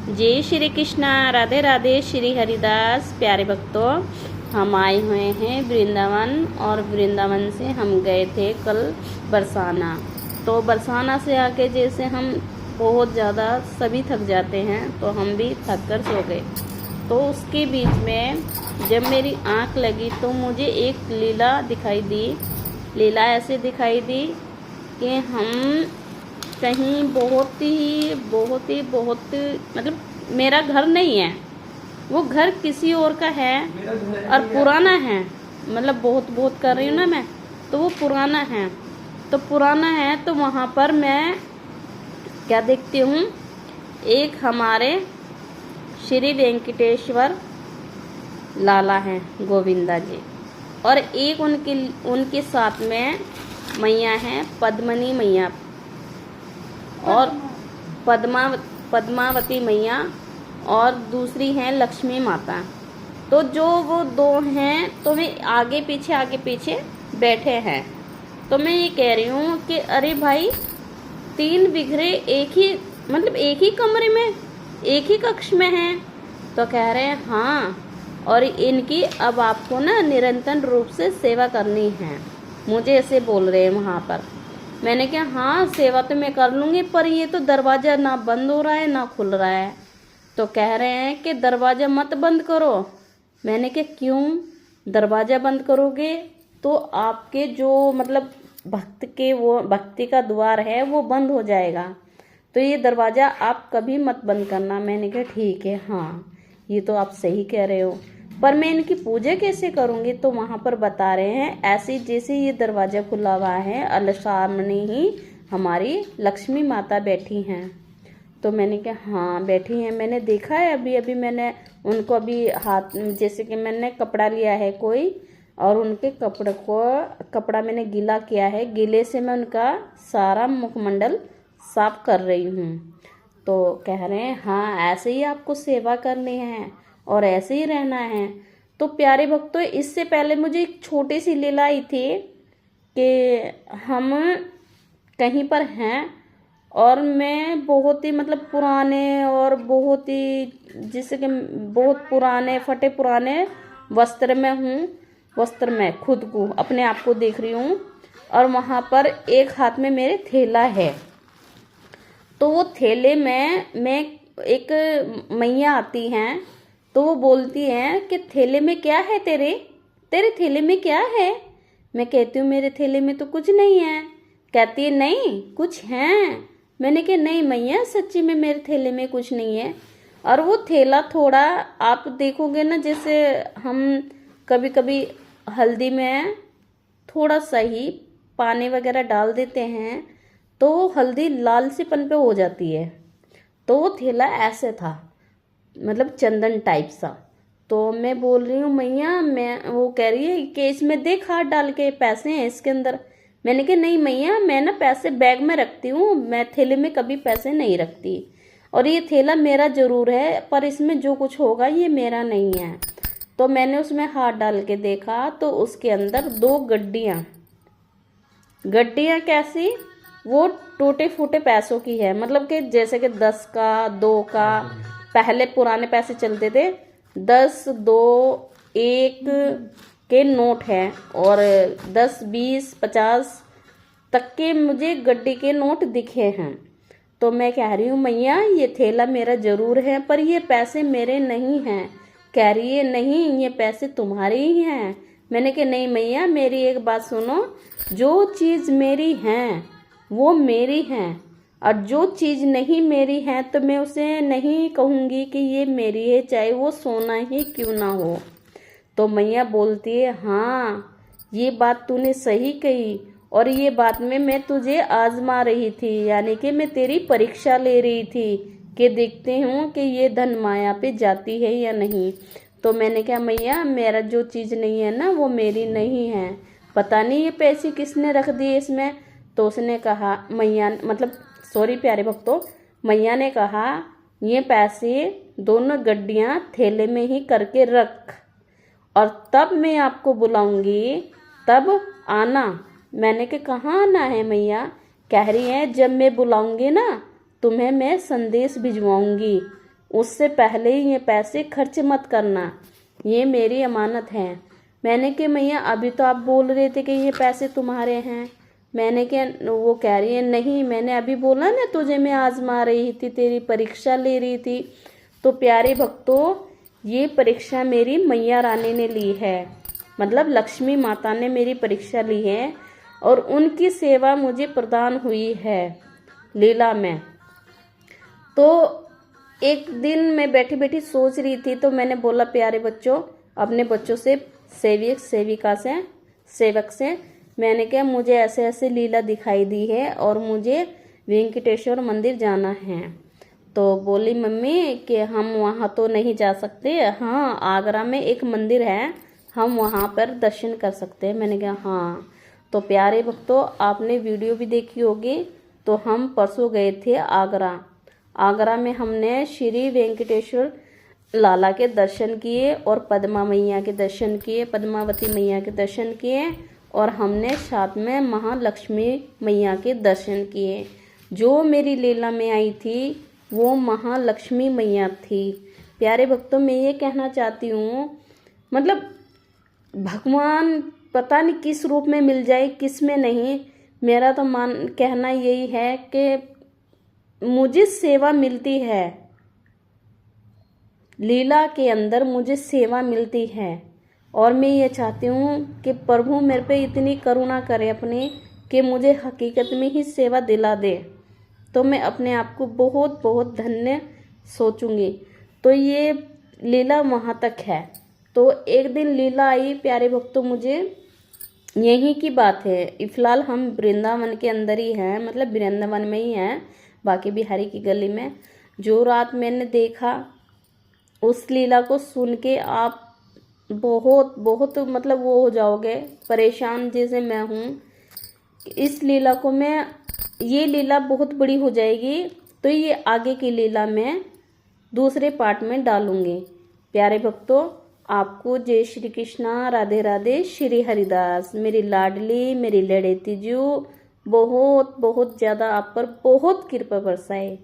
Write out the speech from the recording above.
जय श्री कृष्णा, राधे राधे। श्री हरिदास प्यारे भक्तों, हम आए हुए हैं वृंदावन और वृंदावन से हम गए थे कल बरसाना। तो बरसाना से आके जैसे हम बहुत ज़्यादा सभी थक जाते हैं तो हम भी थक कर सो गए। तो उसके बीच में जब मेरी आँख लगी तो मुझे एक लीला दिखाई दी। लीला ऐसे दिखाई दी कि हम कहीं बहुत मतलब मेरा घर नहीं है, वो घर किसी और का है और पुराना है। मतलब बहुत कर रही हूँ ना मैं, तो वो पुराना है। तो पुराना है तो वहाँ पर मैं क्या देखती हूँ, एक हमारे श्री वेंकटेश्वर लाला हैं गोविंदा जी, और एक उनके साथ में मैया हैं पद्मनी मैया और पद्मावती मैया, और दूसरी हैं लक्ष्मी माता। तो जो वो दो हैं तो वे आगे पीछे बैठे हैं। तो मैं ये कह रही हूँ कि अरे भाई, तीन बिखरे एक ही कमरे में एक ही कक्ष में हैं। तो कह रहे हैं हाँ, और इनकी अब आपको ना निरंतर रूप से सेवा करनी है, मुझे ऐसे बोल रहे हैं वहाँ पर। मैंने कहा हाँ, सेवा तो मैं कर लूँगी, पर ये तो दरवाज़ा ना बंद हो रहा है ना खुल रहा है। तो कह रहे हैं कि दरवाज़ा मत बंद करो। मैंने कहा क्यों? दरवाज़ा बंद करोगे तो आपके जो मतलब भक्ति का द्वार है वो बंद हो जाएगा, तो ये दरवाज़ा आप कभी मत बंद करना। मैंने कहा ठीक है, हाँ ये तो आप सही कह रहे हो, पर मैं इनकी पूजा कैसे करूँगी? तो वहाँ पर बता रहे हैं ऐसे जैसे ये दरवाज़ा खुला हुआ है, अल सामने ही हमारी लक्ष्मी माता बैठी हैं। तो मैंने कहा हाँ बैठी हैं, मैंने देखा है। अभी मैंने उनको अभी हाथ जैसे कि मैंने कपड़ा लिया है कोई, और उनके कपड़ा मैंने गीला किया है, गीले से मैं उनका सारा मुखमंडल साफ कर रही हूँ। तो कह रहे हैं हाँ ऐसे ही आपको सेवा करनी है और ऐसे ही रहना है। तो प्यारे भक्तों, इससे पहले मुझे एक छोटी सी लीला आई थी कि हम कहीं पर हैं और मैं बहुत ही मतलब पुराने और बहुत ही जैसे कि बहुत पुराने फटे पुराने वस्त्र में खुद को अपने आप को देख रही हूँ, और वहाँ पर एक हाथ में मेरे थैला है। तो वो थैले में मैं एक मैया आती हैं, तो वो बोलती हैं कि थैले में क्या है तेरे थैले में क्या है? मैं कहती हूँ मेरे थैले में तो कुछ नहीं है। कहती है नहीं कुछ है। मैंने कहा नहीं मैया, सच्ची में मेरे थैले में कुछ नहीं है। और वो थैला थोड़ा आप देखोगे ना, जैसे हम कभी कभी हल्दी में थोड़ा सा ही पानी वगैरह डाल देते हैं तो हल्दी लाल सीपन पे हो जाती है। तो वो थैला ऐसे था, मतलब चंदन टाइप सा। तो मैं बोल रही हूँ मैया, मैं वो कह रही है कि इसमें देख हाथ डाल के पैसे हैं इसके अंदर। मैंने कहा नहीं मैया, मैं ना पैसे बैग में रखती हूँ, मैं थैले में कभी पैसे नहीं रखती, और ये थैला मेरा ज़रूर है पर इसमें जो कुछ होगा ये मेरा नहीं है। तो मैंने उसमें हाथ डाल के देखा तो उसके अंदर दो गड्डियाँ कैसी, वो टूटे फूटे पैसों की है। मतलब कि जैसे कि 10 का 2 का, पहले पुराने पैसे चलते थे 10 2 1 के नोट हैं, और 10 20 50 तक के मुझे गड्डी के नोट दिखे हैं। तो मैं कह रही हूँ मैया ये थैला मेरा ज़रूर है पर ये पैसे मेरे नहीं हैं। कह रही है नहीं ये पैसे तुम्हारे ही हैं। मैंने कहा नहीं मैया, मेरी एक बात सुनो, जो चीज़ मेरी है वो मेरी है, और जो चीज़ नहीं मेरी है तो मैं उसे नहीं कहूँगी कि ये मेरी है, चाहे वो सोना ही क्यों ना हो। तो मैया बोलती है हाँ ये बात तूने सही कही, और ये बात में मैं तुझे आजमा रही थी, यानी कि मैं तेरी परीक्षा ले रही थी कि देखते हूँ कि ये धन माया पे जाती है या नहीं। तो मैंने कहा मैया मेरा जो चीज़ नहीं है ना वो मेरी नहीं है, पता नहीं ये पैसे किसने रख दिए इसमें। तो उसने कहा मैया, मतलब सॉरी प्यारे भक्तों, मैया ने कहा ये पैसे दोनों गड्डियाँ थैले में ही करके रख, और तब मैं आपको बुलाऊंगी तब आना। मैंने कहा कहाँ आना है मैया? कह रही है जब मैं बुलाऊंगी ना तुम्हें मैं संदेश भिजवाऊंगी, उससे पहले ही ये पैसे खर्च मत करना, ये मेरी अमानत है। मैंने कि मैया अभी तो आप बोल रहे थे कि ये पैसे तुम्हारे हैं। मैंने क्या, वो कह रही है नहीं, मैंने अभी बोला ना तुझे मैं आजमा रही थी, तेरी परीक्षा ले रही थी। तो प्यारे भक्तों, ये परीक्षा मेरी मैया रानी ने ली है, मतलब लक्ष्मी माता ने मेरी परीक्षा ली है और उनकी सेवा मुझे प्रदान हुई है लीला में। तो एक दिन मैं बैठी बैठी सोच रही थी, तो मैंने बोला प्यारे बच्चों, अपने बच्चों से, सेवक से मैंने कहा मुझे ऐसे ऐसे लीला दिखाई दी है और मुझे वेंकटेश्वर मंदिर जाना है। तो बोली मम्मी कि हम वहाँ तो नहीं जा सकते, हाँ आगरा में एक मंदिर है, हम वहाँ पर दर्शन कर सकते हैं। मैंने कहा हाँ। तो प्यारे भक्तों, आपने वीडियो भी देखी होगी। तो हम परसों गए थे आगरा में हमने श्री वेंकटेश्वर लाला के दर्शन किए और पद्मा मैया के दर्शन किए, पद्मावती मैया के दर्शन किए और हमने साथ में महालक्ष्मी मैया के दर्शन किए। जो मेरी लीला में आई थी वो महालक्ष्मी मैया थी। प्यारे भक्तों, मैं ये कहना चाहती हूँ, मतलब भगवान पता नहीं किस रूप में मिल जाए, किस में नहीं। मेरा तो कहना यही है कि मुझे सेवा मिलती है, लीला के अंदर मुझे सेवा मिलती है और मैं ये चाहती हूँ कि प्रभु मेरे पे इतनी करुणा करे अपनी कि मुझे हकीकत में ही सेवा दिला दे, तो मैं अपने आप को बहुत बहुत धन्य सोचूंगी। तो ये लीला वहाँ तक है। तो एक दिन लीला आई प्यारे भक्तों, मुझे यहीं की बात है, फिलहाल हम वृंदावन के अंदर ही हैं, मतलब वृंदावन में ही हैं, बाकी बिहारी की गली में। जो रात मैंने देखा उस लीला को सुन के आप बहुत बहुत मतलब वो हो जाओगे परेशान जैसे मैं हूँ। इस लीला को मैं, ये लीला बहुत बड़ी हो जाएगी तो ये आगे की लीला मैं दूसरे पार्ट में डालूंगी। प्यारे भक्तों, आपको जय श्री कृष्णा, राधे राधे, श्री हरिदास। मेरी लाडली, मेरी लड़ेती जू बहुत बहुत ज़्यादा आप पर बहुत कृपा बरसाए।